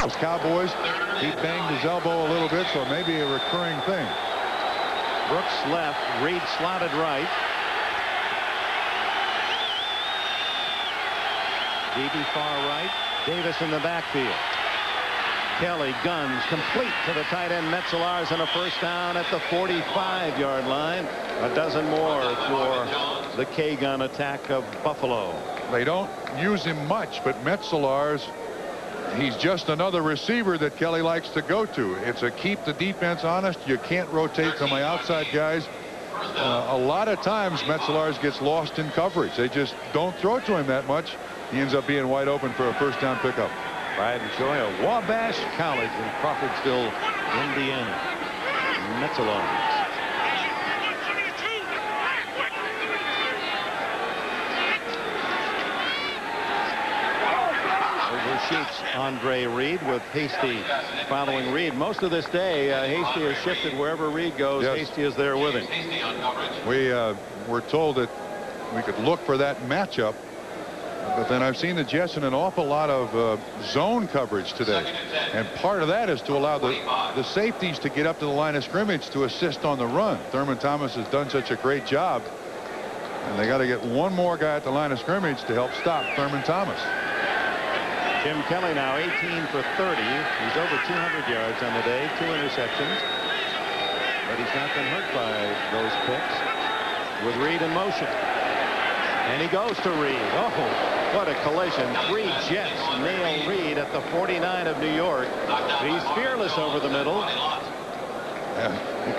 Those Cowboys, he banged his elbow a little bit, so it may be a recurring thing. Brooks left, Reed slotted right. Beebe far right, Davis in the backfield. Kelly guns complete to the tight end Metzelaars, and a first down at the 45-yard line. A dozen more for the K-gun attack of Buffalo. They don't use him much, but Metzelaars, he's just another receiver that Kelly likes to go to. It's a keep the defense honest. You can't rotate to my outside guys. A lot of times Metzelaars gets lost in coverage. They just don't throw to him that much. He ends up being wide open for a first down pickup. Brian Joya, Wabash College in Crawfordsville, Indiana. Metzelaars. Over sheets, Andre Reed with Hasty following Reed. Most of this day, Hasty has shifted wherever Reed goes. Yes. Hasty is there with him. We were told that we could look for that matchup. But then I've seen the Jets in an awful lot of zone coverage today. And part of that is to allow the safeties to get up to the line of scrimmage to assist on the run. Thurman Thomas has done such a great job. And they got to get one more guy at the line of scrimmage to help stop Thurman Thomas. Jim Kelly now 18 for 30. He's over 200 yards on the day, 2 interceptions. But he's not been hurt by those picks. With Reed in motion. And he goes to Reed. Oh, what a collision. 3 Jets nail Reed at the 49 of New York. He's fearless over the middle.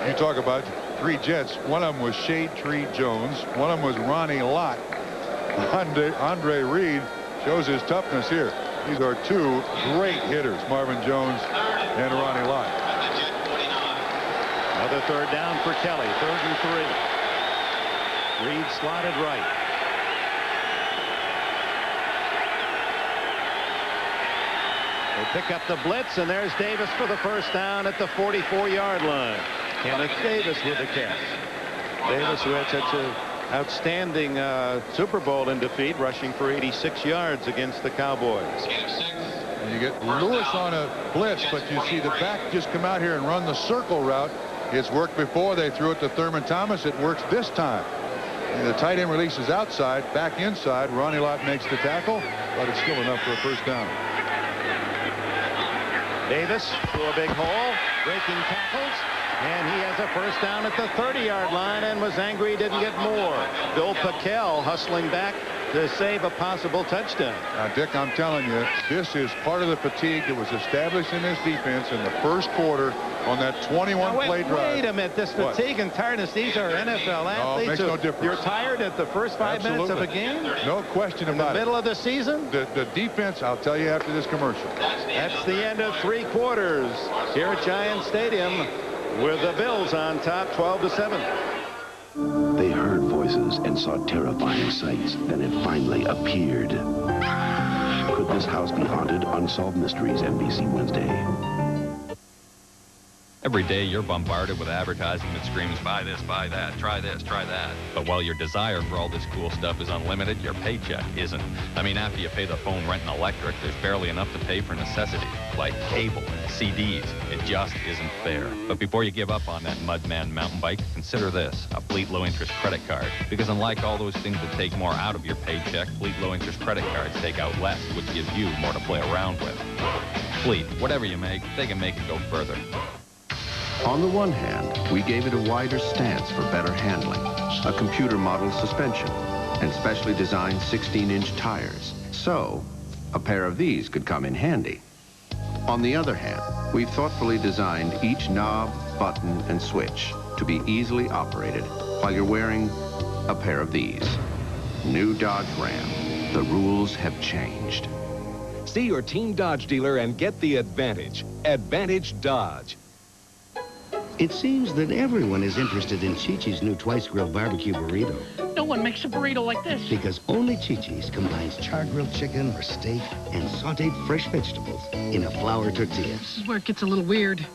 You talk about 3 Jets. One of them was Shade Tree Jones. One of them was Ronnie Lott. Andre Reed shows his toughness here. These are 2 great hitters, Marvin Jones and Ronnie Lott. Another third down for Kelly. 3rd and 3. Reed slotted right. They pick up the blitz, and there's Davis for the first down at the 44-yard line. Kenneth Davis with the catch. Davis, who had such an outstanding Super Bowl in defeat, rushing for 86 yards against the Cowboys. And you get Lewis on a blitz, but you see the back just come out here and run the circle route. It's worked before. They threw it to Thurman Thomas. It works this time. And the tight end releases outside, back inside. Ronnie Lott makes the tackle, but it's still enough for a first down. Davis through a big hole, breaking tackles, and he has a first down at the 30-yard line and was angry he didn't get more. Bill Packel hustling back to save a possible touchdown. Now, Dick, I'm telling you, this is part of the fatigue that was established in this defense in the first quarter on that 21-play drive. Wait a minute. This fatigue and tiredness, these are NFL athletes. No, it makes no difference. You're tired at the first 5 minutes of a game? No question about it. In the middle of the season? The defense, I'll tell you after this commercial. That's the end of 3 quarters here at Giant Stadium with the Bills on top 12-7. They heard voices and saw terrifying sights. Then it finally appeared. Could this house be haunted? Unsolved Mysteries, NBC Wednesday. Every day you're bombarded with advertising that screams, buy this, buy that, try this, try that. But while your desire for all this cool stuff is unlimited, your paycheck isn't. I mean, after you pay the phone, rent, and electric, there's barely enough to pay for necessities, like cable and CDs. It just isn't fair. But before you give up on that Mudman mountain bike, consider this, a Fleet low-interest credit card. Because unlike all those things that take more out of your paycheck, Fleet low-interest credit cards take out less, which gives you more to play around with. Fleet, whatever you make, they can make it go further. On the one hand, we gave it a wider stance for better handling, a computer model suspension, and specially designed 16-inch tires. So, a pair of these could come in handy. On the other hand, we've thoughtfully designed each knob, button, and switch to be easily operated while you're wearing a pair of these. New Dodge Ram. The rules have changed. See your Team Dodge dealer and get the advantage. Advantage Dodge. It seems that everyone is interested in Chi-Chi's new twice-grilled barbecue burrito. No one makes a burrito like this. Because only Chi-Chi's combines char-grilled chicken or steak and sautéed fresh vegetables in a flour tortilla. This is where it gets a little weird.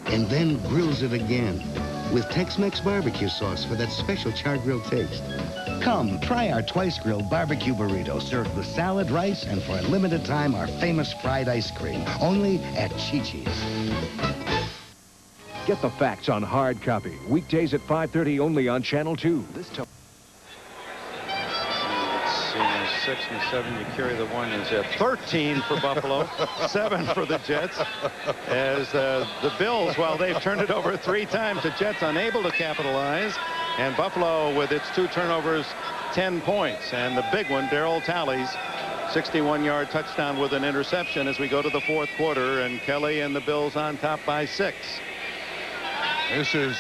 And then grills it again with Tex-Mex barbecue sauce for that special char-grilled taste. Come, try our twice-grilled barbecue burrito served with salad, rice, and for a limited time, our famous fried ice cream. Only at Chi-Chi's. Get the facts on Hard Copy. Weekdays at 5:30 only on Channel 2. Let's see, 6 and 7. You carry the one. Is at 13 for Buffalo, 7 for the Jets. As the Bills, while they've turned it over 3 times, the Jets unable to capitalize. And Buffalo, with its 2 turnovers, 10 points. And the big one, Darryl Talley's 61-yard touchdown with an interception as we go to the 4th quarter. And Kelly and the Bills on top by 6. This is...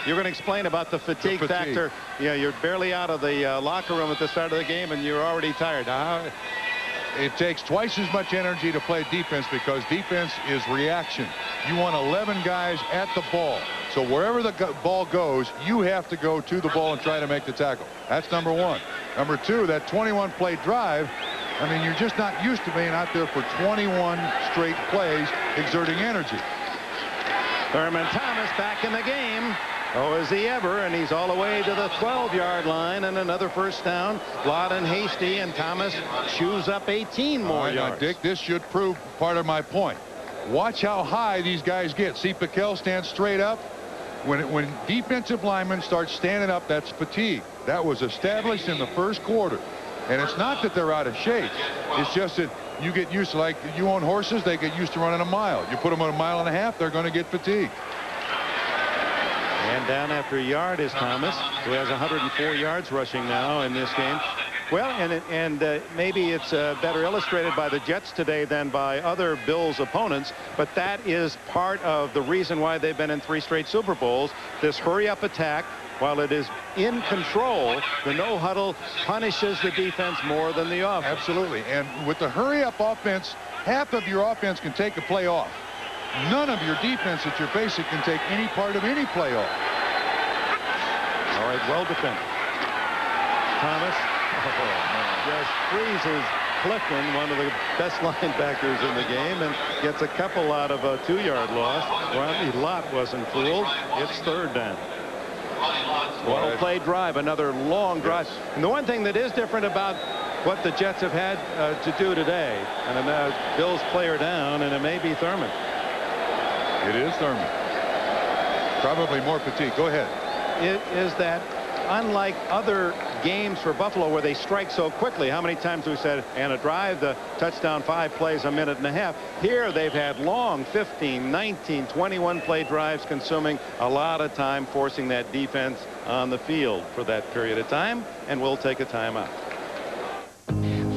You're going to explain about the fatigue factor. Yeah, you're barely out of the locker room at the start of the game, and you're already tired. It takes twice as much energy to play defense because defense is reaction. You want 11 guys at the ball. So wherever the ball goes, you have to go to the ball and try to make the tackle. That's number 1. Number 2, that 21-play drive. I mean, you're just not used to being out there for 21 straight plays exerting energy. Thurman Thomas back in the game. Oh, is he ever? And he's all the way to the 12-yard line, and another first down. Loudon, Hasty, and Thomas chews up 18 more yards. Dick, this should prove part of my point. Watch how high these guys get. See, Piquel stands straight up. When defensive linemen start standing up, that's fatigue. That was established in the first quarter. And it's not that they're out of shape. It's just that you get used to, like you own horses, they get used to running a mile. You put them on a mile and a half, they're going to get fatigued. And down after a yard is Thomas, who has 104 yards rushing now in this game. Well, and maybe it's better illustrated by the Jets today than by other Bills opponents, but that is part of the reason why they've been in 3 straight Super Bowls. This hurry-up attack, while it is in control, the no-huddle punishes the defense more than the offense. Absolutely. And with the hurry-up offense, half of your offense can take a play off. None of your defense that you're facing can take any part of any play off. All right, well defended. Thomas just freezes Clifton, one of the best linebackers in the game, and gets a couple out of a 2-yard loss. Rodney Lott wasn't fooled. It's 3rd down. Well-play drive, another long drive. And the one thing that is different about what the Jets have had to do today, and Bill's player down, and it may be Thurman. It is Thurman. Probably more fatigue. Go ahead. It is that, unlike other games for Buffalo where they strike so quickly, how many times we said, and a drive, the touchdown 5 plays, a minute and a half. Here they've had long 15, 19, 21 play drives, consuming a lot of time, forcing that defense on the field for that period of time, and we'll take a timeout.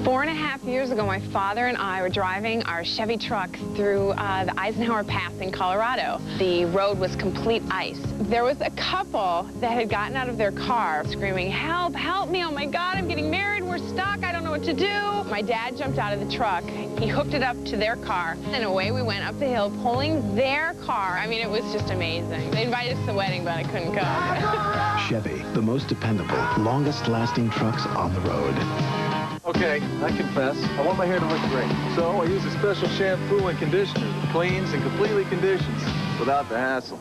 4.5 years ago, my father and I were driving our Chevy truck through the Eisenhower Pass in Colorado. The road was complete ice. There was a couple that had gotten out of their car screaming, "Help, help me, oh my God, I'm getting married, we're stuck, I don't know what to do." My dad jumped out of the truck, he hooked it up to their car, and away we went up the hill pulling their car. I mean, it was just amazing. They invited us to the wedding, but I couldn't go. Chevy, the most dependable, longest-lasting trucks on the road. Okay, I confess, I want my hair to look great. So I use a special shampoo and conditioner that cleans and completely conditions without the hassle.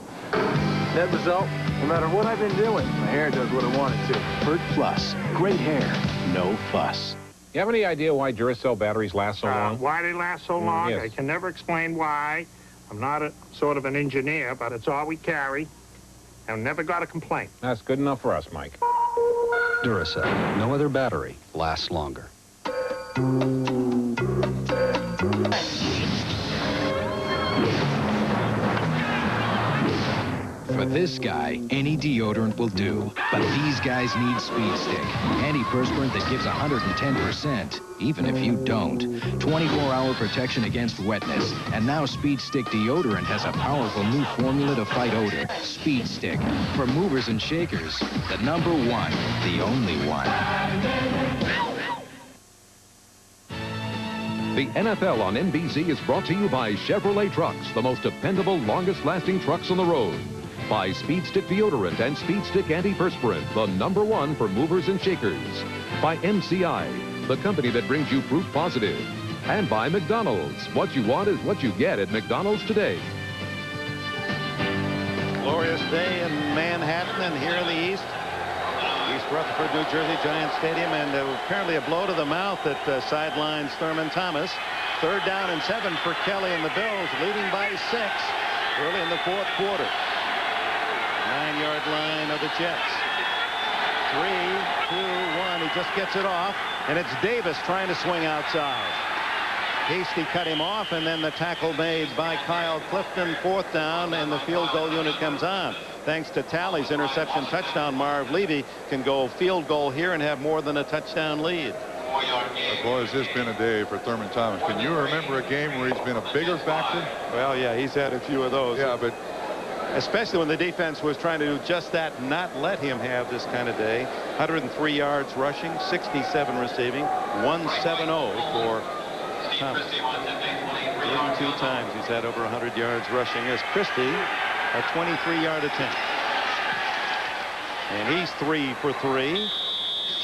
Net result, no matter what I've been doing, my hair does what I want it to. Pert Plus, great hair, no fuss. You have any idea why Duracell batteries last so long? Why they last so long? Yes. I can never explain why. I'm not a sort of an engineer, but it's all we carry. I've never got a complaint. That's good enough for us, Mike. Duracell, no other battery lasts longer. For this guy, any deodorant will do. But these guys need Speed Stick. Antiperspirant that gives 110%, even if you don't. 24-hour protection against wetness. And now Speed Stick deodorant has a powerful new formula to fight odor. Speed Stick. For movers and shakers, the #1, the only one. The NFL on NBC is brought to you by Chevrolet Trucks, the most dependable, longest-lasting trucks on the road. By Speed Stick Deodorant and Speed Stick Antiperspirant, the #1 for movers and shakers. By MCI, the company that brings you proof positive. And by McDonald's. What you want is what you get at McDonald's today. Glorious day in Manhattan and here in the East Rutherford, New Jersey, Giant Stadium, and apparently a blow to the mouth that sidelines Thurman Thomas. 3rd down and 7 for Kelly and the Bills, leading by 6 early in the 4th quarter. 9-yard line of the Jets. 3, 2, 1. He just gets it off, and it's Davis trying to swing outside. Hasty cut him off, and then the tackle made by Kyle Clifton. 4th down, and the field goal unit comes on. Thanks to Talley's interception touchdown, Marv Levy can go field goal here and have more than a touchdown lead. Boy, has this been a day for Thurman Thomas. Can you remember a game where he's been a bigger factor? Well, yeah, he's had a few of those. Yeah, but especially when the defense was trying to do just that, not let him have this kind of day. 103 yards rushing, 67 receiving, 170 for Thomas. 32 times he's had over 100 yards rushing. As Christie, a 23-yard attempt. And he's 3 for 3.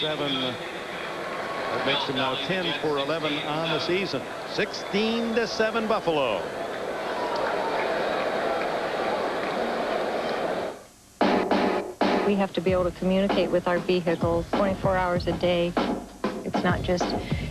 7. That makes him now 10 for 11 on the season. 16-7 Buffalo. We have to be able to communicate with our vehicles 24 hours a day. It's not just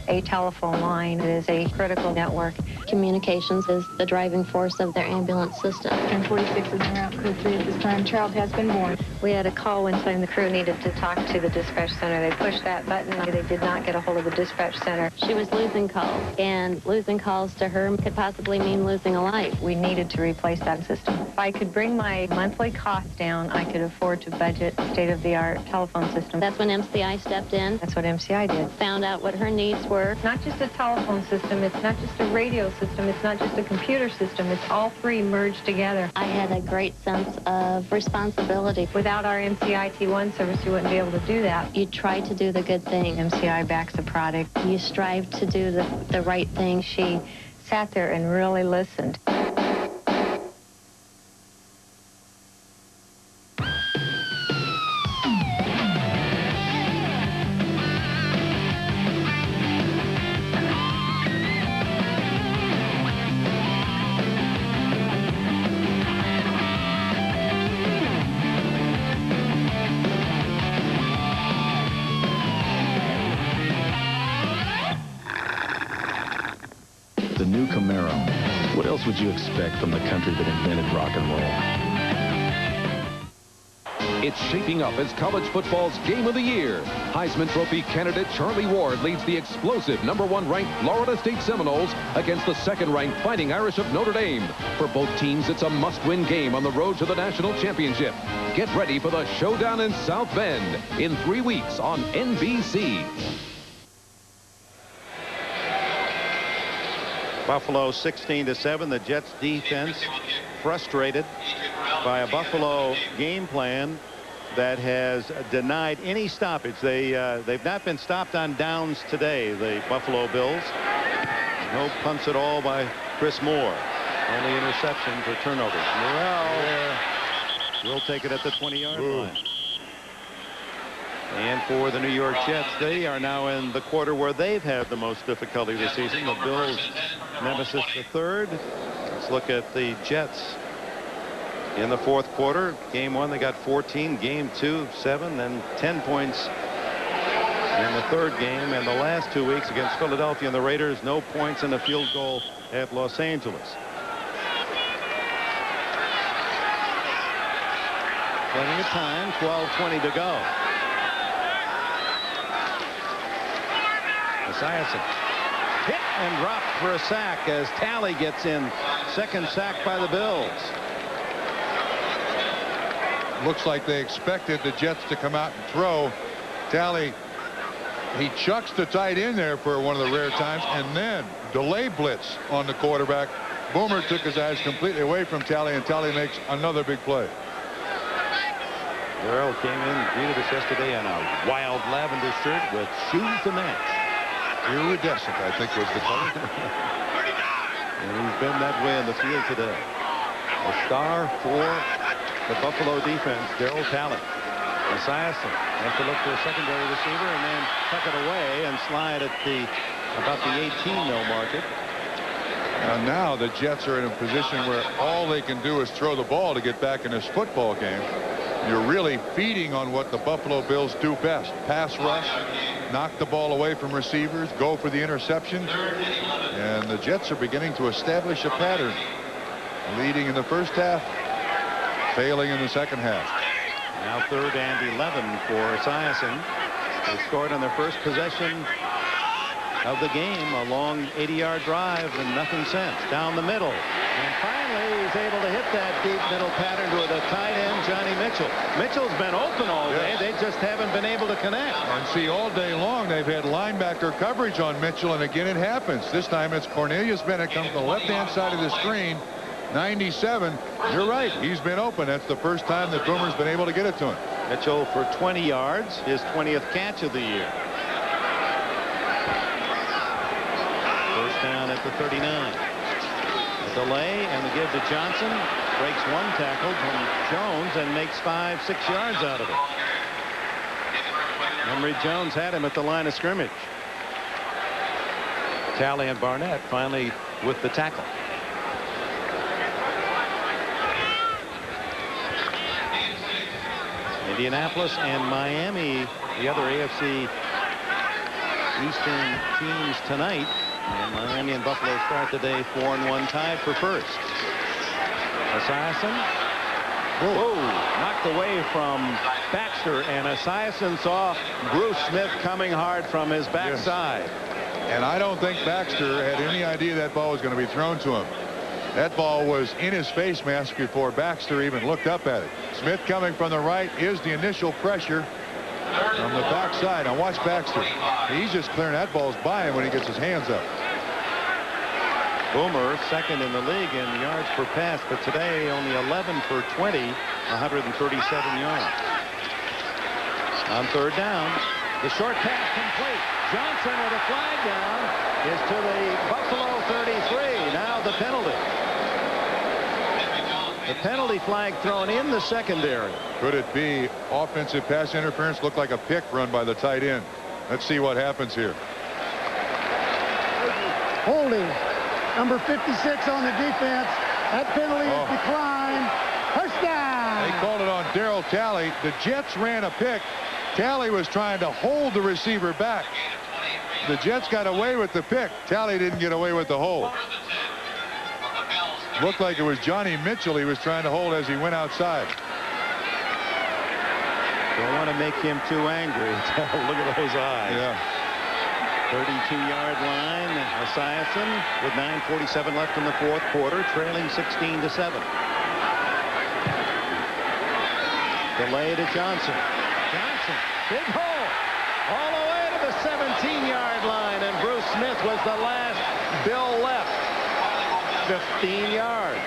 a telephone line. It is a critical network. Communications is the driving force of their ambulance system. 1046 is en route, crew 3 at this time. Child has been born. We had a call when the crew needed to talk to the dispatch center. They pushed that button. They did not get a hold of the dispatch center. She was losing calls, and losing calls to her could possibly mean losing a life. We needed to replace that system. If I could bring my monthly costs down, I could afford to budget a state-of-the-art telephone system. That's when MCI stepped in. That's what MCI did. Found out what her needs were. Not just a telephone system, it's not just a radio system, it's not just a computer system, it's all three merged together. I had a great sense of responsibility. Without our MCI T1 service, you wouldn't be able to do that. You try to do the good thing. MCI backs the product. You strive to do the right thing. She sat there and really listened. The new Camaro. What else would you expect from the country that invented rock and roll? It's shaping up as college football's game of the year. Heisman Trophy candidate Charlie Ward leads the explosive #1 ranked Florida State Seminoles against the 2nd ranked Fighting Irish of Notre Dame. For both teams, it's a must-win game on the road to the national championship. Get ready for the showdown in South Bend in 3 weeks on NBC. Buffalo 16-7. The Jets defense frustrated by a Buffalo game plan that has denied any stoppage. They've not been stopped on downs today, the Buffalo Bills. No punts at all by Chris Moore. Only interceptions or turnovers. Morrell will take it at the 20-yard line. And for the New York Jets, they are now in the quarter where they've had the most difficulty this season. The Bills' nemesis the third. Let's look at the Jets in the 4th quarter. Game 1, they got 14. Game 2, 7, and 10 points in the 3rd game. And the last 2 weeks against Philadelphia and the Raiders, no points in the field goal at Los Angeles. Plenty of time, 12:20 to go. Esiason hit and dropped for a sack as Talley gets in. 2nd sack by the Bills. Looks like they expected the Jets to come out and throw. Talley, he chucks the tight end there for one of the rare times, and then delay blitz on the quarterback. Boomer took his eyes completely away from Talley, and Talley makes another big play. Earl came in, greeted us yesterday in a wild lavender shirt with shoes to match. Iridescent, I think, was the color. And he's been that way in the field today. A star for the Buffalo defense, Darryl Talley. Esiason has to look for a secondary receiver and then tuck it away and slide at about the 18-mil market. And now the Jets are in a position where all they can do is throw the ball to get back in this football game. you're really feeding on what the Buffalo Bills do best. Pass rush, knock the ball away from receivers, go for the interception. And the Jets are beginning to establish a pattern. Leading in the first half, failing in the second half. Now 3rd and 11 for Esiason. They scored on their first possession of the game, a long 80-yard drive and nothing since. Down the middle. And finally, he's able to hit that deep middle pattern to the tight end, Johnny Mitchell. Mitchell's been open all day. They just haven't been able to connect. And see, all day long, they've had linebacker coverage on Mitchell, and again, it happens. This time, it's Cornelius Bennett comes from the left-hand side of the screen. 97. You're right. He's been open. That's the first time that Boomer's been able to get it to him. Mitchell for 20 yards, his 20th catch of the year. First down at the 39. A delay and the give to Johnson. Breaks one tackle from Jones and makes 5-6 yards out of it. Henry Jones had him at the line of scrimmage. Talley and Barnett finally with the tackle. Indianapolis and Miami, the other AFC Eastern teams tonight. And Miami and Buffalo start the day 4-1 tied for first. Esiason. Whoa, knocked away from Baxter, and Esiason saw Bruce Smith coming hard from his backside. Yes. And I don't think Baxter had any idea that ball was going to be thrown to him. That ball was in his face mask before Baxter even looked up at it. Smith coming from the right is the initial pressure from the backside. Now watch Baxter. He's just clearing that ball's by him when he gets his hands up. Boomer second in the league in yards per pass, but today only 11 for 20, 137 yards. On 3rd down, the short pass complete. Johnson with a flag down is to the Buffalo 33. Now the penalty. The penalty flag thrown in the secondary. Could it be offensive pass interference? Looked like a pick run by the tight end. Let's see what happens here. Holding. Number 56 on the defense. That penalty is declined. First down. They called it on Darryl Talley. The Jets ran a pick. Talley was trying to hold the receiver back. The Jets got away with the pick. Talley didn't get away with the hold. Looked like it was Johnny Mitchell he was trying to hold as he went outside. Don't want to make him too angry. Look at those eyes. Yeah. 32-yard line. Esiason with 9:47 left in the 4th quarter, trailing 16-7. Delay to Johnson. Johnson, big hole, all the way to the 17-yard line, and Bruce Smith was the last Bill left. 15 yards.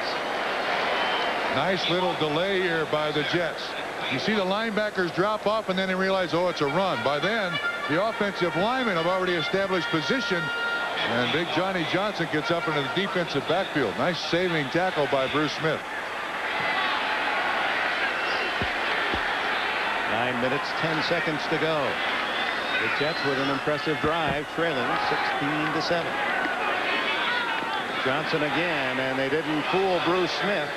Nice little delay here by the Jets. You see the linebackers drop off, and then they realize, oh, it's a run. By then, the offensive linemen have already established position, and big Johnny Johnson gets up into the defensive backfield. Nice saving tackle by Bruce Smith. 9 minutes, 10 seconds to go. The Jets with an impressive drive, trailing 16-7. Johnson again, and they didn't fool Bruce Smith.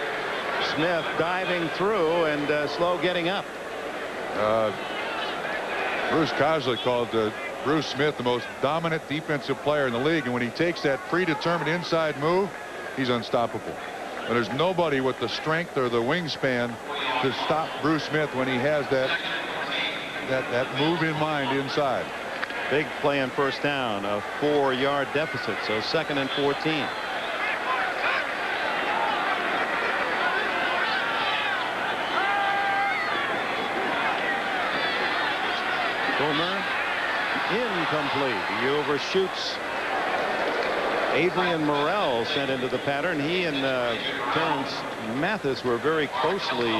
Smith diving through and slow getting up. Bruce Cosley called Bruce Smith the most dominant defensive player in the league, and when he takes that predetermined inside move, he's unstoppable. But there's nobody with the strength or the wingspan to stop Bruce Smith when he has that move in mind inside. Big play on first down, a 4-yard deficit, so 2nd and 14. Boomer incomplete. He overshoots Adrian Morrell, sent into the pattern. He and Terrence Mathis were very closely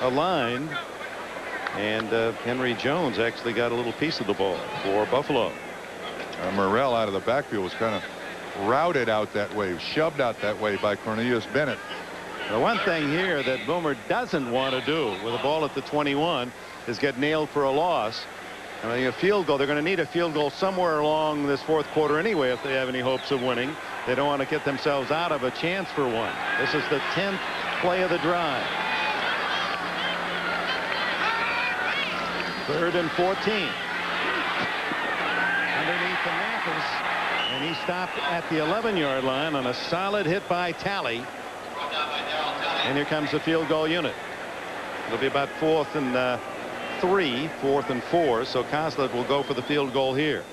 aligned, and Henry Jones actually got a little piece of the ball for Buffalo. Morrell out of the backfield was kind of routed out that way, shoved out that way by Cornelius Bennett. The one thing here that Boomer doesn't want to do with the ball at the 21 is get nailed for a loss. I mean, a field goal, they're going to need a field goal somewhere along this 4th quarter anyway if they have any hopes of winning. They don't want to get themselves out of a chance for one. This is the 10th play of the drive. 3rd and 14. Underneath the Mathis, and he stopped at the 11-yard line on a solid hit by Talley. And here comes the field goal unit. It'll be about 4th and 3, 4th and 4. So Coslett will go for the field goal here.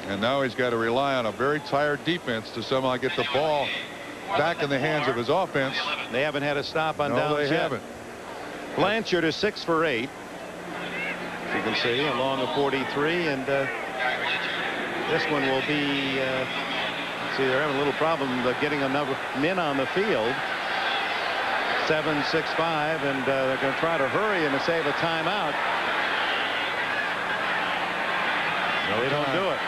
And now he's got to rely on a very tired defense to somehow get the ball back in the hands of his offense. They haven't had a stop on downs they yet. haven't. Blanchard is 6 for 8. You can see along the 43, and this one will be. See, they're having a little problem getting enough men on the field. 7-6-5, and they're going to try to hurry and save a timeout. No, they don't do it.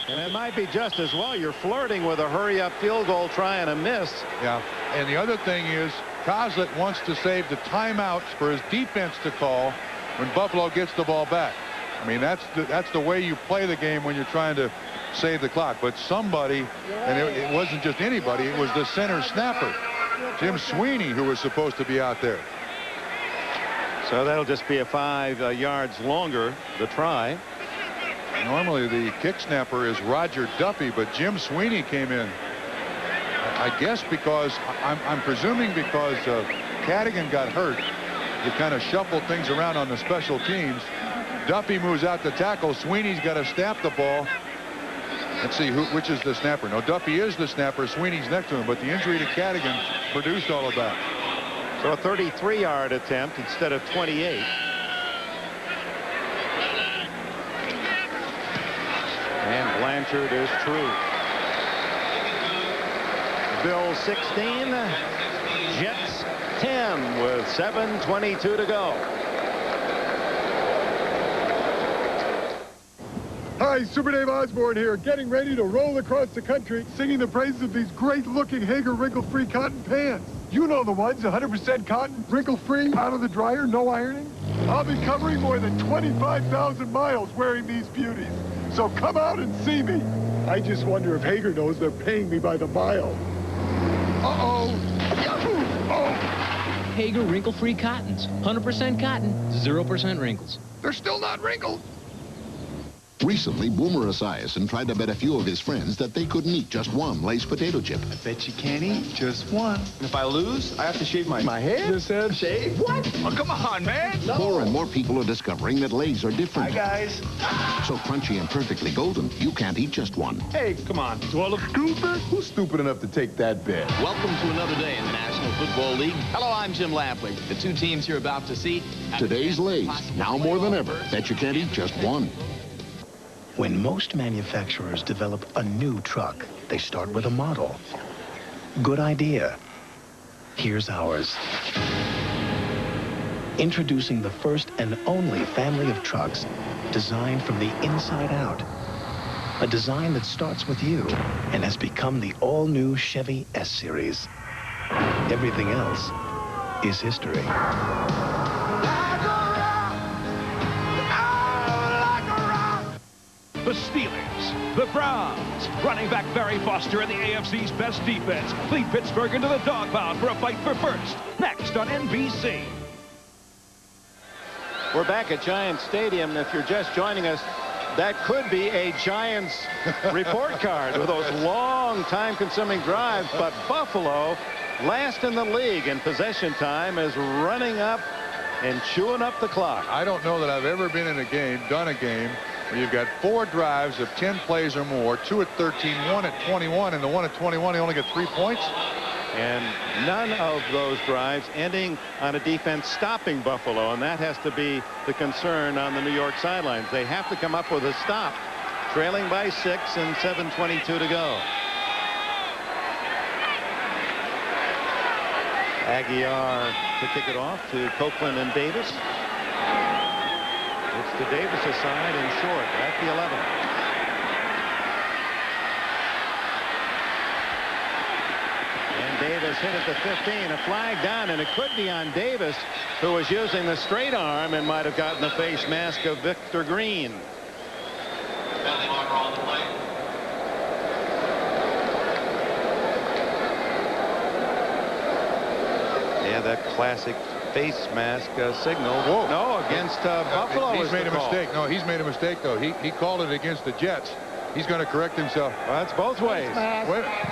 And it might be just as well. You're flirting with a hurry-up field goal, trying to miss. Yeah, and the other thing is, Coslett wants to save the timeouts for his defense to call when Buffalo gets the ball back. I mean, that's the way you play the game when you're trying to save the clock. But somebody, and it wasn't just anybody, it was the center snapper, Jim Sweeney, who was supposed to be out there. So that'll just be a 5 yards longer, the try. Normally the kick snapper is Roger Duffy, but Jim Sweeney came in. I guess because I'm presuming because Cadigan got hurt, you kind of shuffled things around on the special teams. Duffy moves out to tackle. Sweeney's got to snap the ball. Let's see which is the snapper. No, Duffy is the snapper. Sweeney's next to him, but the injury to Cadigan produced all of that. So a 33-yard attempt instead of 28. And Blanchard is true. Bills 16, Jets 10 with 7:22 to go. Hi, Super Dave Osborne here, getting ready to roll across the country singing the praises of these great-looking Hager wrinkle-free cotton pants. You know the ones, 100% cotton, wrinkle-free, out of the dryer, no ironing. I'll be covering more than 25,000 miles wearing these beauties. So come out and see me. I just wonder if Hager knows they're paying me by the mile. Uh-oh. Yahoo! Oh! Hager wrinkle-free cottons. 100% cotton, 0% wrinkles. They're still not wrinkled. Recently, Boomer Esiason tried to bet a few of his friends that they couldn't eat just one Lay's potato chip. I bet you can't eat just one. And if I lose, I have to shave my head? This head? Shave? What? Oh, come on, man. No. More and more people are discovering that Lay's are different. Hi, guys. So crunchy and perfectly golden, you can't eat just one. Hey, come on. Do I look stupid? Who's stupid enough to take that bet? Welcome to another day in the National Football League. Hello, I'm Jim Lampley. The two teams you're about to see. Today's Lay's, now more than ever, bet you can't eat just one. When most manufacturers develop a new truck, they start with a model. Good idea. Here's ours. Introducing the first and only family of trucks designed from the inside out. A design that starts with you and has become the all-new Chevy S-Series. Everything else is history. The Steelers, the Browns, running back Barry Foster and the AFC's best defense lead Pittsburgh into the dog pound for a fight for first. Next on NBC. We're back at Giants Stadium. If you're just joining us, that could be a Giants report card with those long, time-consuming drives. But Buffalo, last in the league in possession time, is running up and chewing up the clock. I don't know that I've ever been in a game, done a game, where you've got 4 drives of 10 plays or more, 2 at 13, 1 at 21, and the 1 at 21, he only got 3 points. And none of those drives ending on a defense stopping Buffalo, and that has to be the concern on the New York sidelines. They have to come up with a stop, trailing by 6 and 7:22 to go. Aguiar to kick it off to Copeland and Davis. It's to Davis's side and short at the 11. And Davis hit at the 15. A flag down, and it could be on Davis, who was using the straight arm and might have gotten the face mask of Victor Green. Yeah, that classic face mask signal. Whoa. No, against Buffalo. He's made a call. mistake. No, he's made a mistake, though. He called it against the Jets. He's going to correct himself. Well, that's both ways.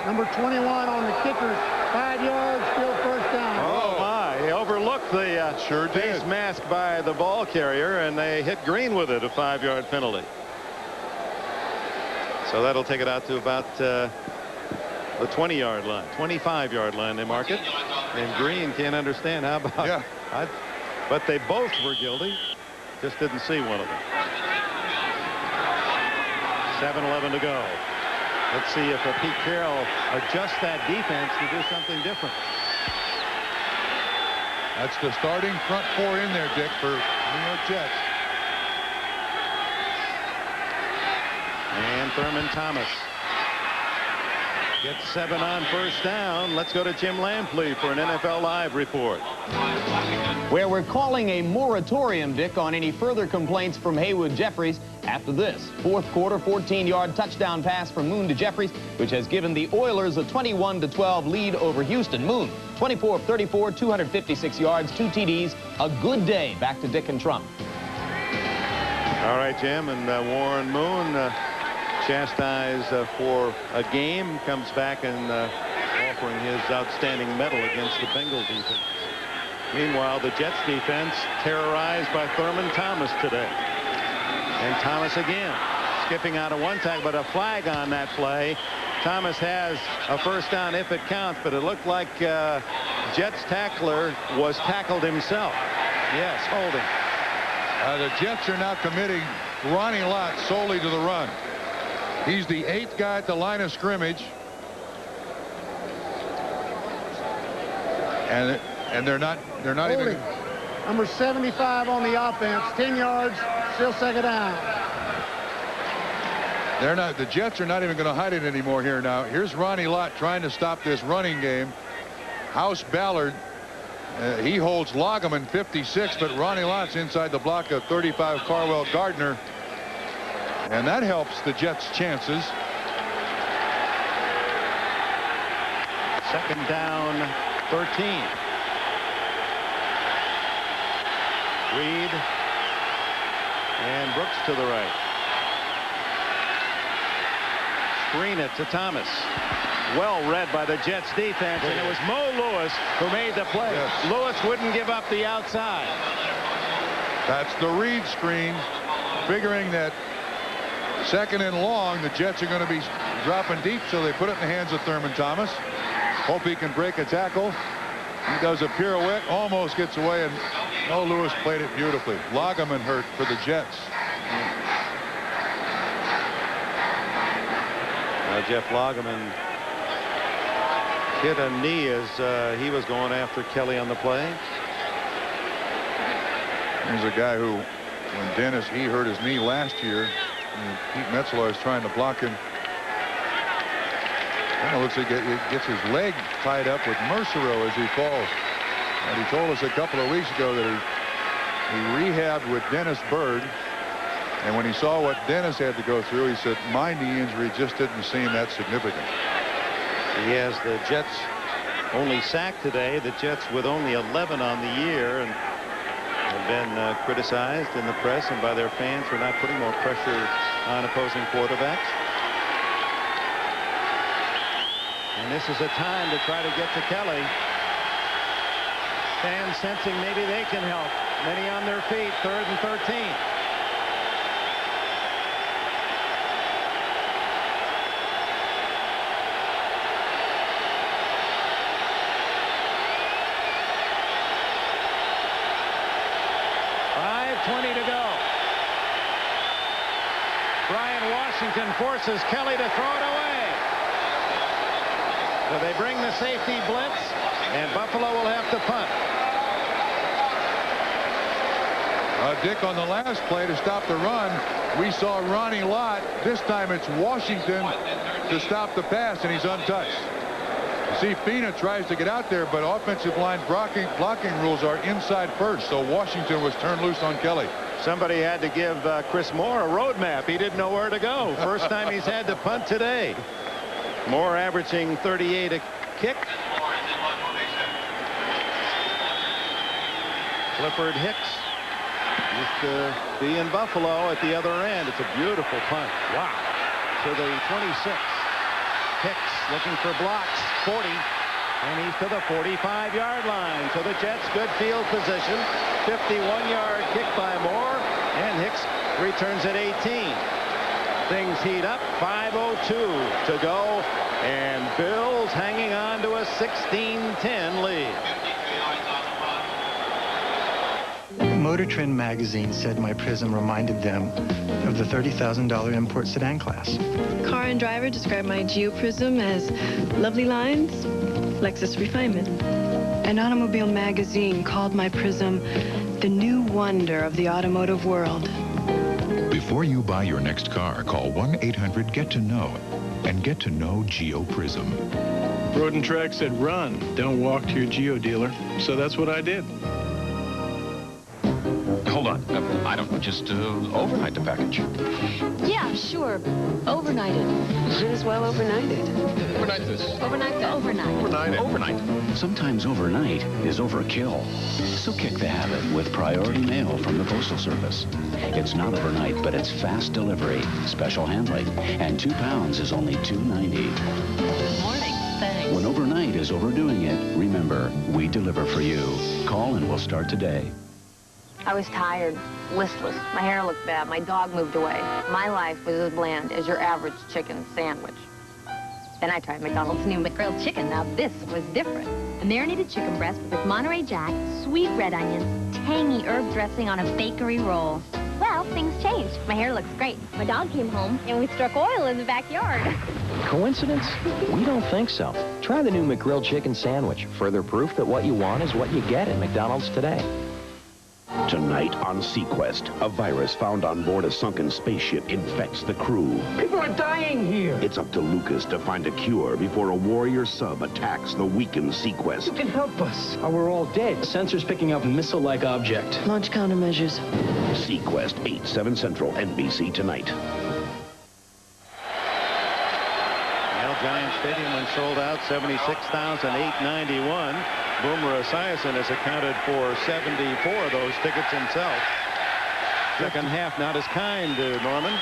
Number 21 on the kicker. 5 yards, still first down. Oh, my. He overlooked the face mask by the ball carrier, and they hit Green with it, a 5-yard penalty. So that'll take it out to about the 20-yard line, 25-yard line. They mark it, and Green can't understand how about. Yeah. But they both were guilty. Just didn't see one of them. 7:11 to go. Let's see if Pete Carroll adjusts that defense to do something different. That's the starting front four in there, Dick, for New York Jets. And Thurman Thomas gets 7 on first down. Let's go to Jim Lampley for an NFL Live report. Where we're calling a moratorium, Dick, on any further complaints from Haywood Jeffries after this. Fourth quarter, 14-yard touchdown pass from Moon to Jeffries, which has given the Oilers a 21-12 lead over Houston. Moon, 24 of 34, 256 yards, 2 TDs. A good day. Back to Dick and Trump. All right, Jim, and Warren Moon chastised for a game, comes back and offering his outstanding medal against the Bengal defense. Meanwhile, the Jets defense terrorized by Thurman Thomas today. And Thomas again skipping out of one tackle, but a flag on that play. Thomas has a first down if it counts, but it looked like Jets tackler was tackled himself. Yes, holding. The Jets are now committing Ronnie Lott solely to the run. He's the 8th guy at the line of scrimmage. And they're not even. Number 75 on the offense, 10 yards, still second down. The Jets are not even going to hide it anymore here now. Here's Ronnie Lott trying to stop this running game. House Ballard, he holds Lageman 56, but Ronnie Lott's inside the block of 35 Carwell Gardner. And that helps the Jets' chances. Second down, 13. Reed and Brooks to the right. Screen it to Thomas. Well read by the Jets defense, and it was Mo Lewis who made the play. Yes. Lewis wouldn't give up the outside. That's the Reed screen, figuring that second and long, the Jets are going to be dropping deep, so they put it in the hands of Thurman Thomas. Hope he can break a tackle. He does a pirouette, almost gets away, and Mo Lewis played it beautifully. Lageman hurt for the Jets. Jeff Lageman hit a knee as he was going after Kelly on the play. Here's a guy who, when Dennis, he hurt his knee last year. Pete Metzelaar is trying to block him. Kind of looks like it gets his leg tied up with Mercereau as he falls. And he told us a couple of weeks ago that he rehabbed with Dennis Byrd. And when he saw what Dennis had to go through, he said, my knee injury just didn't seem that significant. He has the Jets only sacked today. The Jets with only 11 on the year, and have been criticized in the press and by their fans for not putting more pressure on opposing quarterbacks. And this is a time to try to get to Kelly. Fans sensing maybe they can help. Many on their feet. 3rd and 13. Washington forces Kelly to throw it away. So they bring the safety blitz, and Buffalo will have to punt. Dick, on the last play to stop the run, we saw Ronnie Lott. This time it's Washington to stop the pass, and he's untouched. You see, Fina tries to get out there, but offensive line blocking rules are inside first, so Washington was turned loose on Kelly. Somebody had to give Chris Moore a road map. He didn't know where to go. First time he's had to punt today. Moore averaging 38 a kick. Clifford Hicks used to be in Buffalo at the other end. It's a beautiful punt. Wow. To the 26. Hicks looking for blocks. 40. And he's to the 45-yard line. So the Jets, good field position. 51-yard kick by Moore. And Hicks returns at 18. Things heat up. 5:02 to go. And Bills hanging on to a 16-10 lead. Motor Trend magazine said my Prism reminded them of the $30,000 import sedan class. Car and Driver described my Geo Prism as lovely lines, Lexus refinement. An automobile magazine called my Prism the new wonder of the automotive world. Before you buy your next car, call 1-800-GET-TO-KNOW and get to know Geo Prism. Road and Track said run, don't walk to your Geo dealer. So that's what I did. Hold on. I don't just overnight the package. Yeah, sure. Overnight it. Might as well overnight it. Overnight this. Overnight that. Overnight. Overnight. Sometimes overnight is overkill. So kick the habit with Priority Mail from the Postal Service. It's not overnight, but it's fast delivery, special handling, and 2 pounds is only $2.90. Good morning. Thanks. When overnight is overdoing it, remember, we deliver for you. Call and we'll start today. I was tired, listless. My hair looked bad. My dog moved away. My life was as bland as your average chicken sandwich. Then I tried McDonald's new McGrilled chicken. Now this was different. A marinated chicken breast with Monterey Jack, sweet red onions, tangy herb dressing on a bakery roll. Well, things changed. My hair looks great. My dog came home, and we struck oil in the backyard. Coincidence? We don't think so. Try the new McGrilled chicken sandwich. Further proof that what you want is what you get at McDonald's today. Tonight on Sequest, a virus found on board a sunken spaceship infects the crew. People are dying here. It's up to Lucas to find a cure before a warrior sub attacks the weakened Sequest. You can help us. Oh, we're all dead. Sensors picking up missile-like object. Launch countermeasures. Sequest, 8/7 Central, NBC tonight. Giant Stadium when sold out, 76,891. Boomer Esiason has accounted for 74 of those tickets himself. Second half not as kind to Norman.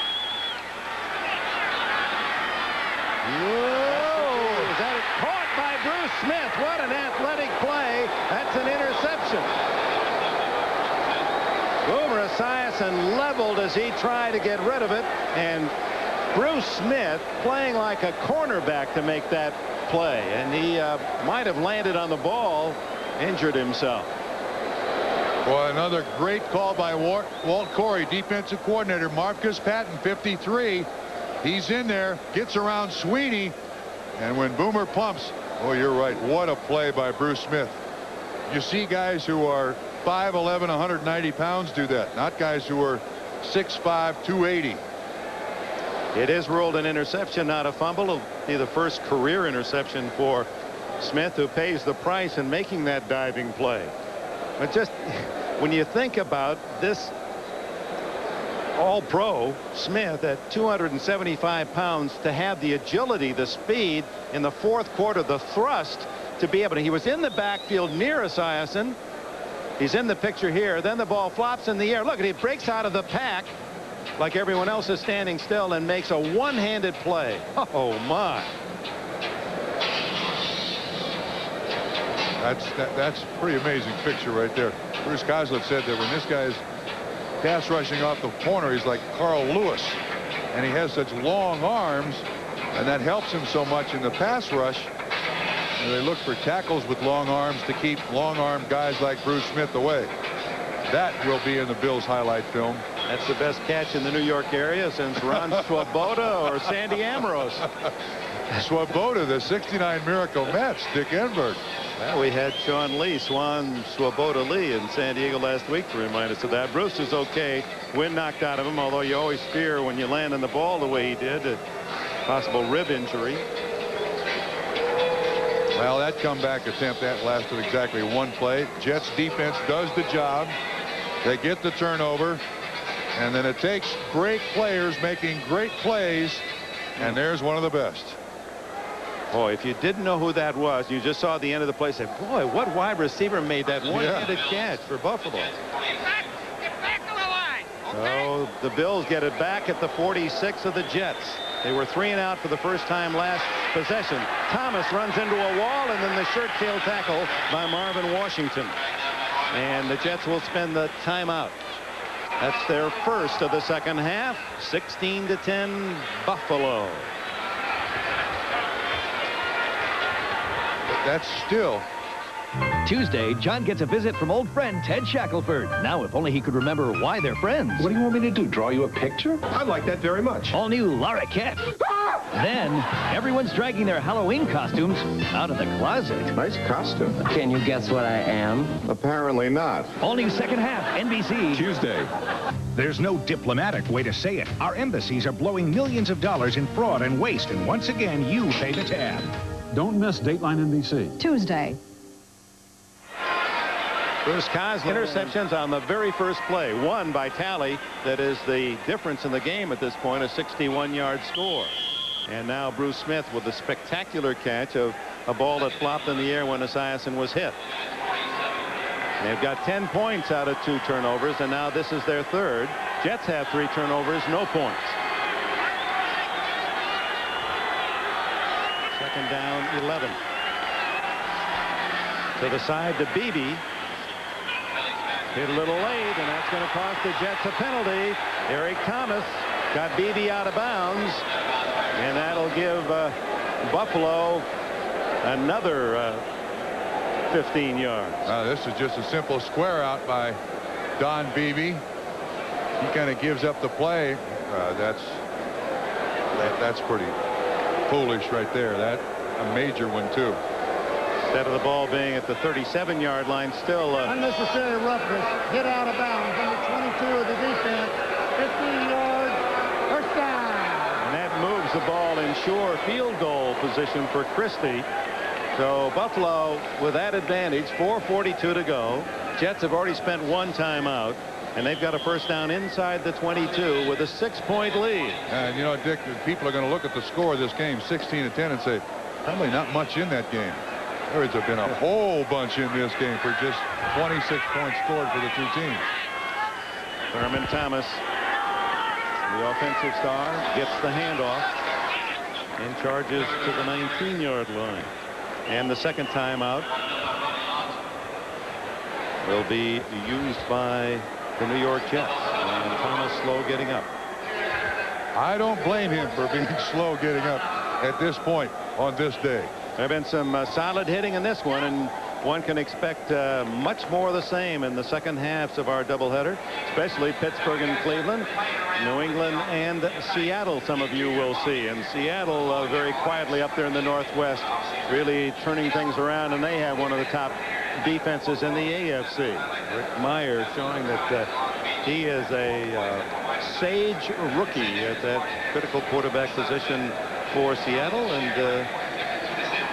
Whoa! Is that it? Caught by Bruce Smith. What an athletic play. That's an interception. Boomer Esiason leveled as he tried to get rid of it, and Bruce Smith playing like a cornerback to make that play, and he might have landed on the ball, injured himself. Well, another great call by Walt Corey, defensive coordinator. Marcus Patton, 53. He's in there, gets around Sweeney, and when Boomer pumps, oh, you're right, what a play by Bruce Smith. You see guys who are 5'11", 190 pounds do that, not guys who are 6'5", 280. It is ruled an interception, not a fumble. It'll be the first career interception for Smith, who pays the price in making that diving play. But just when you think about this All-Pro Smith at 275 pounds, to have the agility, the speed in the fourth quarter, the thrust to be able to, he was in the backfield near Esiason. He's in the picture here. Then the ball flops in the air. Look, he breaks out of the pack like everyone else is standing still and makes a one-handed play. Oh my. That's a pretty amazing picture right there. Bruce Coslett said that when this guy's pass rushing off the corner, he's like Carl Lewis, and he has such long arms, and that helps him so much in the pass rush. And they look for tackles with long arms to keep long-armed guys like Bruce Smith away. That will be in the Bills highlight film. That's the best catch in the New York area since Ron Swoboda or Sandy Ambrose. Swoboda, the '69 Miracle Mets, Dick Enberg. Well, we had Sean Lee, Swan Swoboda Lee in San Diego last week to remind us of that. Bruce is okay. Wind knocked out of him, although you always fear when you land on the ball the way he did, a possible rib injury. Well, that comeback attempt that lasted exactly one play. Jets defense does the job. They get the turnover, and then it takes great players making great plays, and there's one of the best. Boy, if you didn't know who that was, you just saw the end of the play, say, boy, what wide receiver made that one-handed catch for Buffalo? So the Bills get it back at the 46 of the Jets. They were 3 and out for the first time last possession. Thomas runs into a wall, and then the shirt tail tackle by Marvin Washington. And the Jets will spend the timeout. That's their first of the second half. 16-10 Buffalo. That's still. Tuesday, John gets a visit from old friend Ted Shackelford. Now, if only he could remember why they're friends. What do you want me to do, draw you a picture? I'd like that very much. All new Lara Kett. Then, everyone's dragging their Halloween costumes out of the closet. Nice costume. Can you guess what I am? Apparently not. All new second half, NBC. Tuesday. There's no diplomatic way to say it. Our embassies are blowing millions of dollars in fraud and waste, and once again, you pay the tab. Don't miss Dateline NBC. Tuesday. Bruce Cosler interceptions on the very first play. One by Talley. That is the difference in the game at this point, a 61-yard score. And now Bruce Smith with the spectacular catch of a ball that flopped in the air when Esiason was hit. They've got 10 points out of 2 turnovers, and now this is their third. Jets have 3 turnovers, no points. Second down, 11. To the side to Beebe. Hit a little late, and that's going to cost the Jets a penalty. Eric Thomas got Beebe out of bounds, and that'll give Buffalo another 15 yards. This is just a simple square out by Don Beebe. He kind of gives up the play. That's pretty foolish right there. That's a major one, too. Instead of the ball being at the 37-yard line, still unnecessary roughness, hit out of bounds on the 22 of the defense. 15 yards, first down. And that moves the ball in sure field goal position for Christie. So Buffalo with that advantage, 4:42 to go. Jets have already spent 1 timeout, and they've got a first down inside the 22 with a 6-point lead. And you know, Dick, people are going to look at the score of this game, 16-10, and say, probably not much in that game. There has been a whole bunch in this game for just 26 points scored for the 2 teams. Thurman Thomas, the offensive star, gets the handoff and charges to the 19-yard line. And the second timeout will be used by the New York Jets. And Thomas slow getting up. I don't blame him for being slow getting up at this point on this day. There have been some solid hitting in this one, and one can expect much more of the same in the second halves of our doubleheader, especially Pittsburgh and Cleveland, New England and Seattle, some of you will see. And Seattle very quietly up there in the Northwest, really turning things around, and they have one of the top defenses in the AFC. Rick Meyer showing that he is a sage rookie at that critical quarterback position for Seattle, and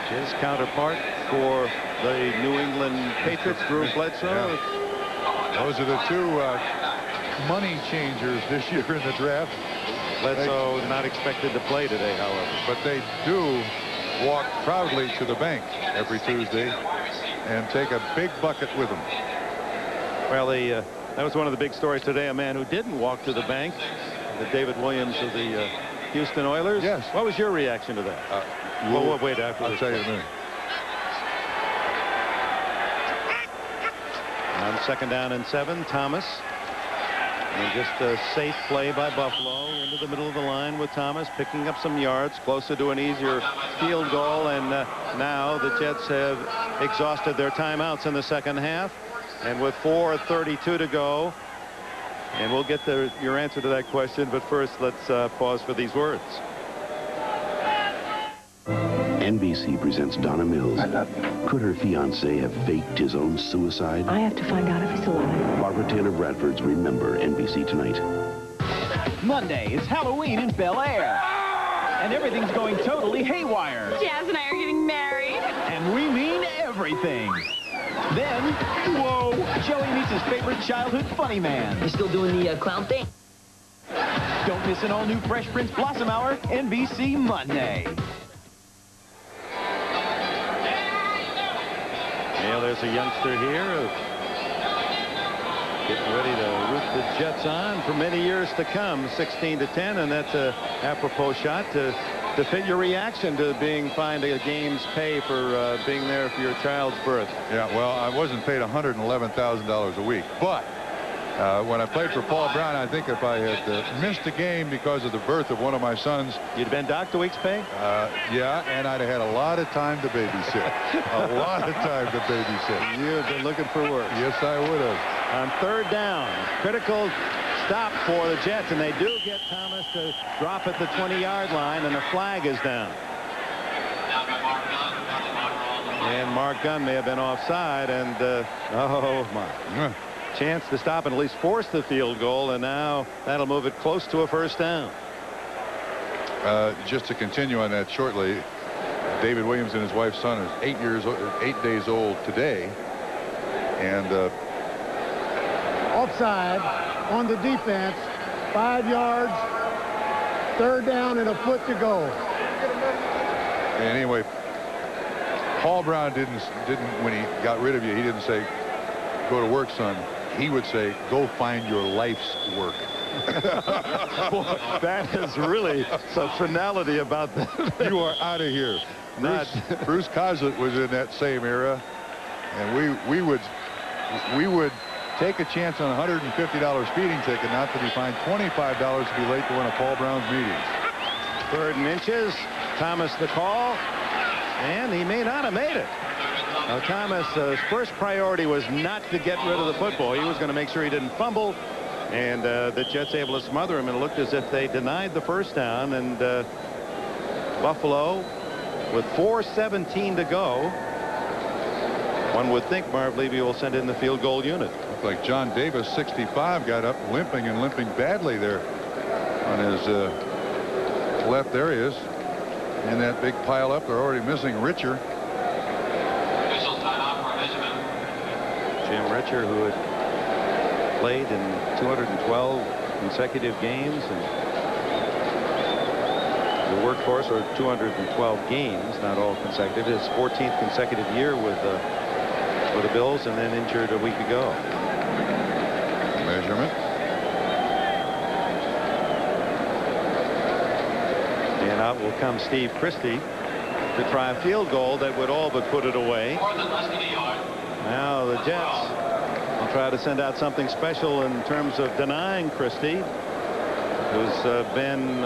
his counterpart for the New England Patriots, Drew Bledsoe. Yeah. Those are the 2 money changers this year in the draft. Bledsoe not expected to play today, however. But they do walk proudly to the bank every Tuesday and take a big bucket with them. Well, that was one of the big stories today. A man who didn't walk to the bank, the David Williams of the Houston Oilers. Yes. What was your reaction to that? Well, wait after I'll tell you in a minute. On second down and 7, Thomas. And just a safe play by Buffalo into the middle of the line with Thomas picking up some yards closer to an easier field goal. And now the Jets have exhausted their timeouts in the second half. And with 4:32 to go, and we'll get your answer to that question. But first, let's pause for these words. NBC presents Donna Mills. Could her fiancé have faked his own suicide? I have to find out if he's alive. Barbara Taylor Bradford's Remember, NBC tonight. Monday is Halloween in Bel Air. And everything's going totally haywire. Jazz and I are getting married. And we mean everything. Then, whoa, Joey meets his favorite childhood funny man. You still doing the clown thing? Don't miss an all-new Fresh Prince Blossom Hour, NBC Monday. Well, there's a youngster here getting ready to root the Jets on for many years to come. 16-10, and that's a apropos shot to fit your reaction to being fined a game's pay for being there for your child's birth. Yeah, well, I wasn't paid $111,000 a week, but when I played for Paul Brown, I think if I had missed a game because of the birth of one of my sons, you'd been docked a week's pay? Yeah, and I'd have had a lot of time to babysit. A lot of time to babysit. You'd been looking for work. Yes, I would have. On third down, critical stop for the Jets, and they do get Thomas to drop at the 20-yard line, and the flag is down. And Mark Gunn may have been offside, and oh my. Chance to stop and at least force the field goal, and now that'll move it close to a first down. Just to continue on that shortly, David Williams and his wife's son is 8 days old today, and offside on the defense, 5 yards, third down and a foot to go. Anyway, Paul Brown didn't when he got rid of you, he didn't say go to work, son. He would say, go find your life's work. Boy, that is really some finality about that. You are out of here. Bruce Coslet was in that same era, and we would take a chance on a $150 speeding ticket not to be fined $25 to be late to one of Paul Brown's meetings. 3rd and inches. Thomas the call, and he may not have made it. Now, Thomas' first priority was not to get rid of the football. He was going to make sure he didn't fumble, and the Jets able to smother him, and it looked as if they denied the first down. And Buffalo, with 4:17 to go, one would think Marv Levy will send in the field goal unit. Looked like John Davis, 65, got up limping badly there on his left. There he is in that big pile up. They're already missing Richer. Jim Richer, who had played in 212 consecutive games, and the workhorse, or 212 games, not all consecutive. His 14th consecutive year with the Bills, and then injured a week ago. Measurement. And out will come Steve Christie to try a field goal that would all but put it away. Now the Jets will try to send out something special in terms of denying Christie, who's been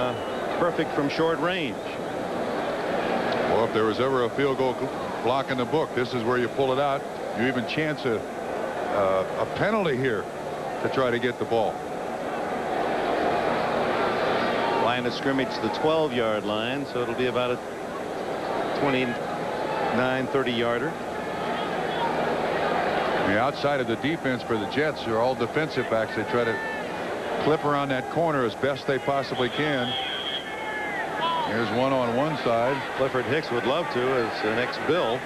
perfect from short range. Well, if there was ever a field goal block in the book, this is where you pull it out. You even chance a penalty here to try to get the ball. Line of scrimmage to the 12-yard line, so it'll be about a 29-30-yarder. The outside of the defense for the Jets are all defensive backs. They try to clip around that corner as best they possibly can. Here's one on one side. Clifford Hicks would love to as an ex-Bill.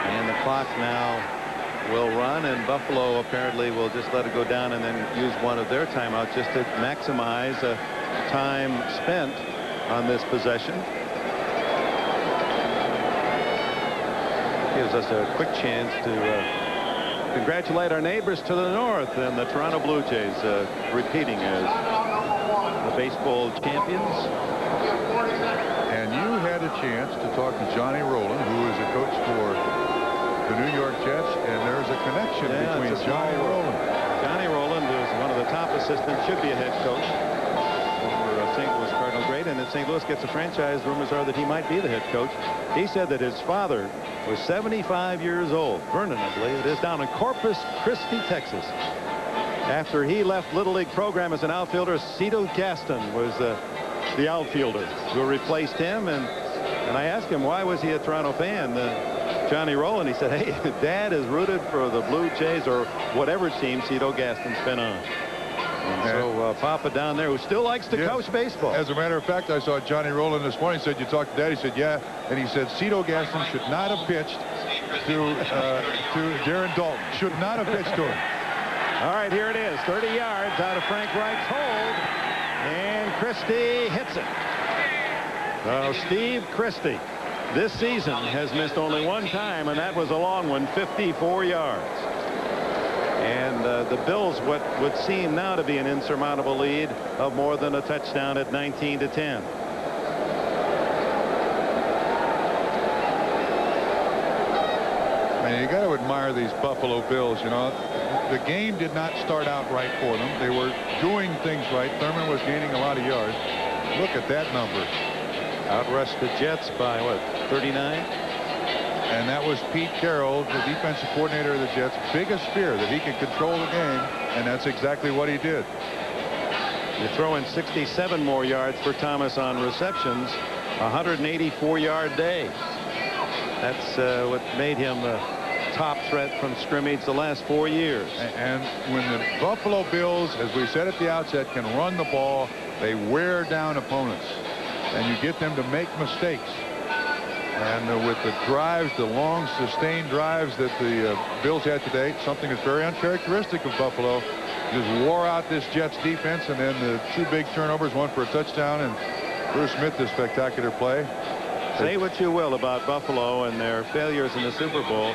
And the clock now will run, and Buffalo apparently will just let it go down and then use one of their timeouts just to maximize time spent on this possession. Gives us a quick chance to congratulate our neighbors to the north, and the Toronto Blue Jays repeating as the baseball champions. And you had a chance to talk to Johnny Rowland, who is a coach for the New York Jets, and there's a connection between Johnny Rowland. Johnny Rowland is one of the top assistants, should be a head coach over St. Louis Cardinal great, and if St. Louis gets a franchise, rumors are that he might be the head coach. He said that his father was 75 years old. Vernon, I believe it is, down in Corpus Christi, Texas. After he left Little League program as an outfielder, Cito Gaston was the outfielder who replaced him, and I asked him why was he a Toronto fan. Johnny Rowland, he said, hey, Dad is rooted for the Blue Jays or whatever team Cito Gaston's been on. And so Papa down there, who still likes to coach baseball. As a matter of fact, I saw Johnny Rowland this morning. Said, you talked to Dad? He said, yeah. And he said Cito Gaston should not have pitched to Darren Dalton. Should not have pitched to him. All right, here it is. 30 yards out of Frank Reich's hold. And Christie hits it. So Steve Christie this season has missed only one time, and that was a long one, 54 yards. And the Bills, what would seem now to be an insurmountable lead of more than a touchdown at 19-10. Man, you got to admire these Buffalo Bills. You know, the game did not start out right for them. They were doing things right. Thurman was gaining a lot of yards. Look at that number. Outrushed the Jets by, what, 39? And that was Pete Carroll, the defensive coordinator of the Jets' biggest fear, that he could control the game, and that's exactly what he did. You throw in 67 more yards for Thomas on receptions, 184-yard day. That's what made him the top threat from scrimmage the last 4 years. And when the Buffalo Bills, as we said at the outset, can run the ball, they wear down opponents, and you get them to make mistakes. And with the drives, the long sustained drives that the Bills had today, something that's very uncharacteristic of Buffalo, just wore out this Jets defense. And then the two big turnovers, one for a touchdown, and Bruce Smith, this spectacular play. Say what you will about Buffalo and their failures in the Super Bowl.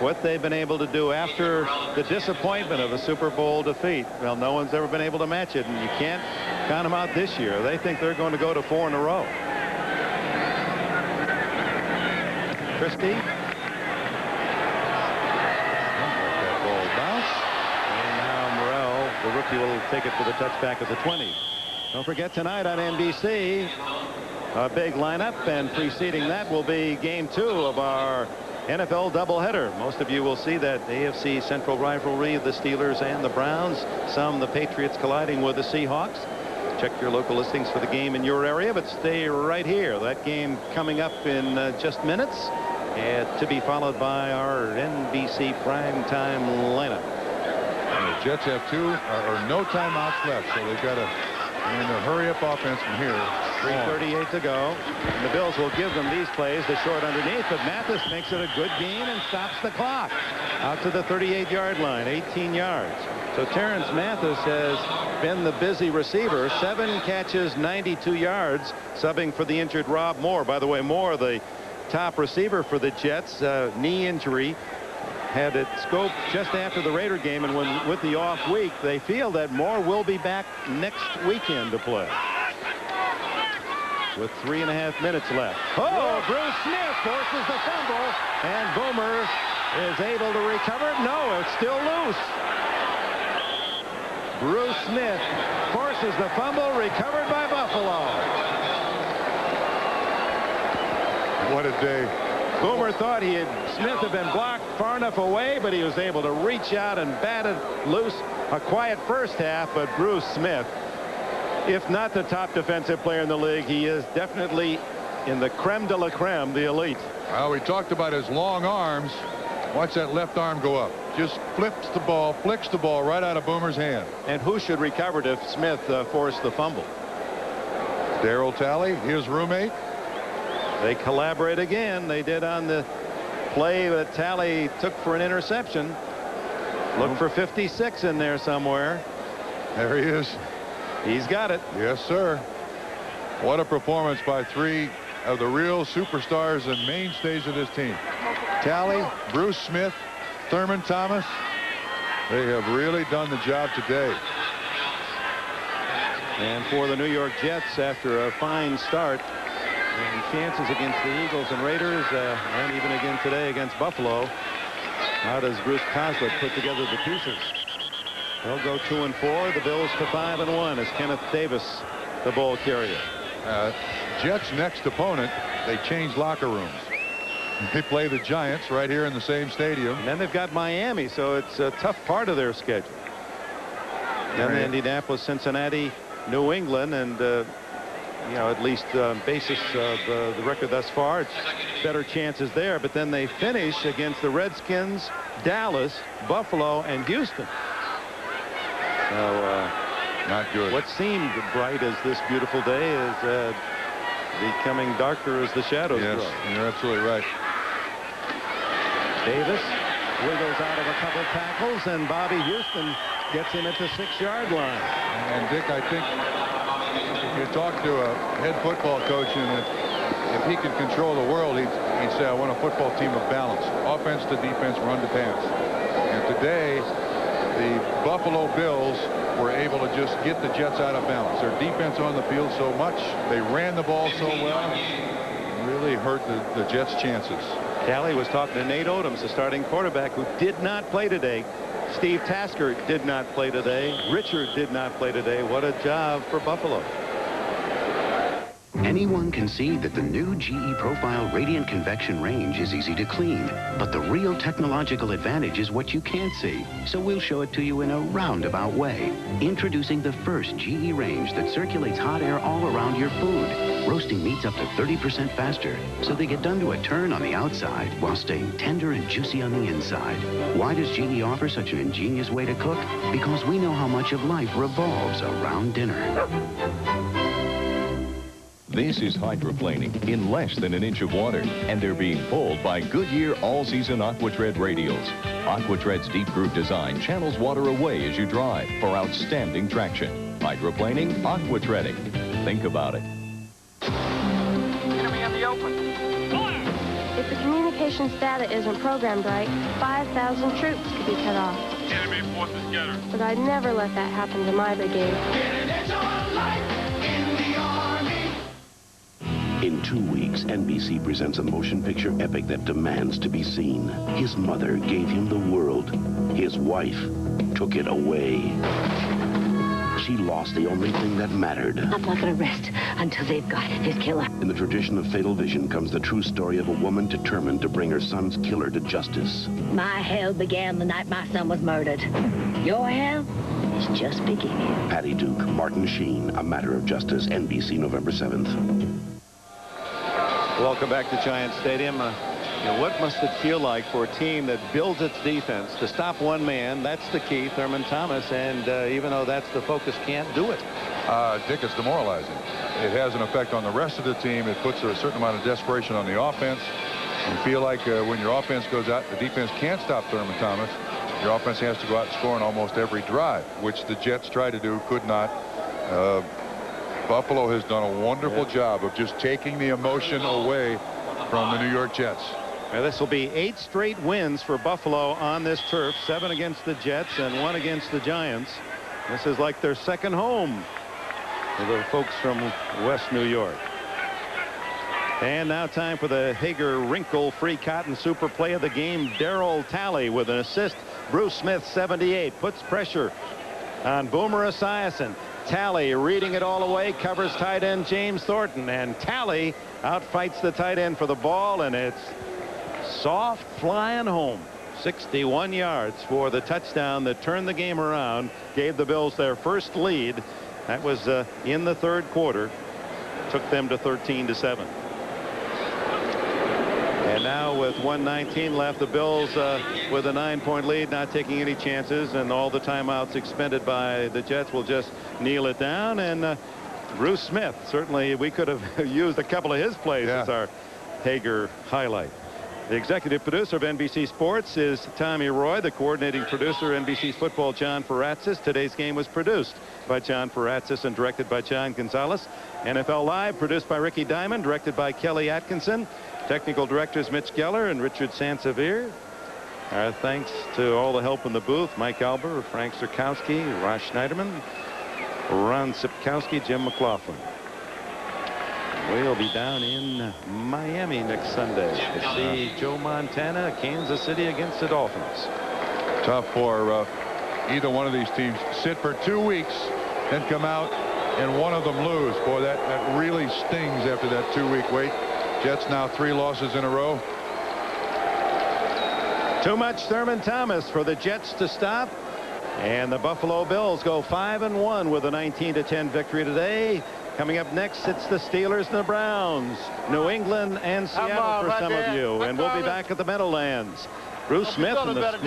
What they've been able to do after the disappointment of a Super Bowl defeat, well, no one's ever been able to match it, and you can't count them out this year. They think they're going to go to 4 in a row. Christie. That ball bounce. And now Morrell, the rookie, will take it for the touchback at the 20. Don't forget tonight on NBC, a big lineup, and preceding that will be game 2 of our NFL doubleheader. Most of you will see that AFC Central rivalry, the Steelers and the Browns. Some the Patriots colliding with the Seahawks. Check your local listings for the game in your area, but stay right here. That game coming up in just minutes, to be followed by our NBC primetime lineup. And the Jets have no timeouts left, so they've got to hurry up offense from here. 3:38 to go. And the Bills will give them these plays, the short underneath, but Mathis makes it a good gain and stops the clock. Out to the 38-yard line, 18 yards. So Terrence Mathis has been the busy receiver. 7 catches, 92 yards, subbing for the injured Rob Moore. By the way, Moore, the top receiver for the Jets, knee injury, had it scoped just after the Raider game, and with the off week, they feel that Moore will be back next weekend to play. With 3.5 minutes left. Oh, Bruce Smith forces the fumble, and Boomer is able to recover it. No, it's still loose. Bruce Smith forces the fumble, recovered by Buffalo. What a day. Boomer thought Smith had been blocked far enough away, but he was able to reach out and bat it loose. A quiet first half, but Bruce Smith, if not the top defensive player in the league, he is definitely in the creme de la creme, the elite. Well, we talked about his long arms. Watch that left arm go up. Just flicks the ball right out of Boomer's hand. And who should recover it if Smith forced the fumble? Darryl Talley, his roommate. They collaborate again. They did on the play that Talley took for an interception. Look for 56 in there somewhere. There he is. He's got it. Yes, sir. What a performance by 3 of the real superstars and mainstays of this team. Talley, Bruce Smith, Thurman Thomas. They have really done the job today. And for the New York Jets, after a fine start and chances against the Eagles and Raiders, and even again today against Buffalo, how does Bruce Coslett put together the pieces? They'll go 2-4. The Bills to 5-1 as Kenneth Davis, the ball carrier. Jets' next opponent, they changed locker rooms. They play the Giants right here in the same stadium. And then they've got Miami, so it's a tough part of their schedule. Then Indianapolis, Cincinnati, New England, and at least basis of the record thus far, it's better chances there. But then they finish against the Redskins, Dallas, Buffalo, and Houston. So not good. What seemed bright as this beautiful day is becoming darker as the shadows grow. Yes, you're absolutely right. Davis wiggles out of a couple tackles, and Bobby Houston gets him at the 6-yard line. And Dick, I think if you talk to a head football coach in if he could control the world, he'd say, I want a football team of balance. Offense to defense, run to pass. And today, the Buffalo Bills were able to just get the Jets out of balance. Their defense on the field so much. They ran the ball so well. Really hurt the Jets' chances. Talley was talking to Nate Odoms, the starting quarterback, who did not play today. Steve Tasker did not play today. Richard did not play today. What a job for Buffalo. Anyone can see that the new GE Profile Radiant Convection range is easy to clean, but the real technological advantage is what you can't see. So we'll show it to you in a roundabout way. Introducing the first GE range that circulates hot air all around your food, roasting meats up to 30% faster, so they get done to a turn on the outside while staying tender and juicy on the inside. Why does GE offer such an ingenious way to cook? Because we know how much of life revolves around dinner. This is hydroplaning in less than an inch of water, and they're being pulled by Goodyear all-season AquaTread radials. AquaTread's deep groove design channels water away as you drive for outstanding traction. Hydroplaning, AquaTreading. Think about it. Enemy in the open. If the communications data isn't programmed right, 5,000 troops could be cut off. Enemy forces scattered. But I'd never let that happen to my brigade. In 2 weeks, NBC presents a motion picture epic that demands to be seen. His mother gave him the world. His wife took it away. She lost the only thing that mattered. I'm not going to rest until they've got his killer. In the tradition of Fatal Vision comes the true story of a woman determined to bring her son's killer to justice. My hell began the night my son was murdered. Your hell is just beginning. Patty Duke, Martin Sheen, A Matter of Justice, NBC, November 7th. Welcome back to Giant Stadium. What must it feel like for a team that builds its defense to stop one man? That's the key, Thurman Thomas, and even though that's the focus, can't do it. Dick, it's demoralizing. It has an effect on the rest of the team. It puts a certain amount of desperation on the offense. You feel like when your offense goes out, the defense can't stop Thurman Thomas. Your offense has to go out and score on almost every drive, which the Jets tried to do, could not. Buffalo has done a wonderful job of just taking the emotion away from the New York Jets. Now, this will be 8 straight wins for Buffalo on this turf, 7 against the Jets and 1 against the Giants. This is like their second home for the folks from West New York. And now time for the Hager Wrinkle Free Cotton Super Play of the game. Darryl Talley with an assist. Bruce Smith, 78, puts pressure on Boomer Esiason. Talley reading it all away, covers tight end James Thornton, and Talley outfights the tight end for the ball, and it's soft flying home. 61 yards for the touchdown that turned the game around, gave the Bills their first lead. That was in the third quarter, took them to 13-7. And now with 1:19 left, the Bills with a 9-point lead, not taking any chances, and all the timeouts expended by the Jets will just kneel it down. And Bruce Smith, certainly we could have used a couple of his plays as our Hager highlight. The executive producer of NBC Sports is Tommy Roy. The coordinating producer, NBC's football, John Faratzis. Today's game was produced by John Faratzis and directed by John Gonzalez. NFL Live, produced by Ricky Diamond, directed by Kelly Atkinson. Technical directors Mitch Geller and Richard Sansevier. Our thanks to all the help in the booth: Mike Alber, Frank Zerkowski, Ross Schneiderman, Ron Sipkowski, Jim McLaughlin. We'll be down in Miami next Sunday to see Joe Montana, Kansas City against the Dolphins. Tough for either one of these teams. Sit for 2 weeks, then come out and one of them lose. Boy, that really stings after that 2-week wait. Jets now 3 losses in a row. Too much Thurman Thomas for the Jets to stop. And the Buffalo Bills go 5-1 with a 19-10 victory today. Coming up next, it's the Steelers and the Browns, New England and Seattle for some of you. And we'll be back at the Meadowlands. Bruce Smith and the Smile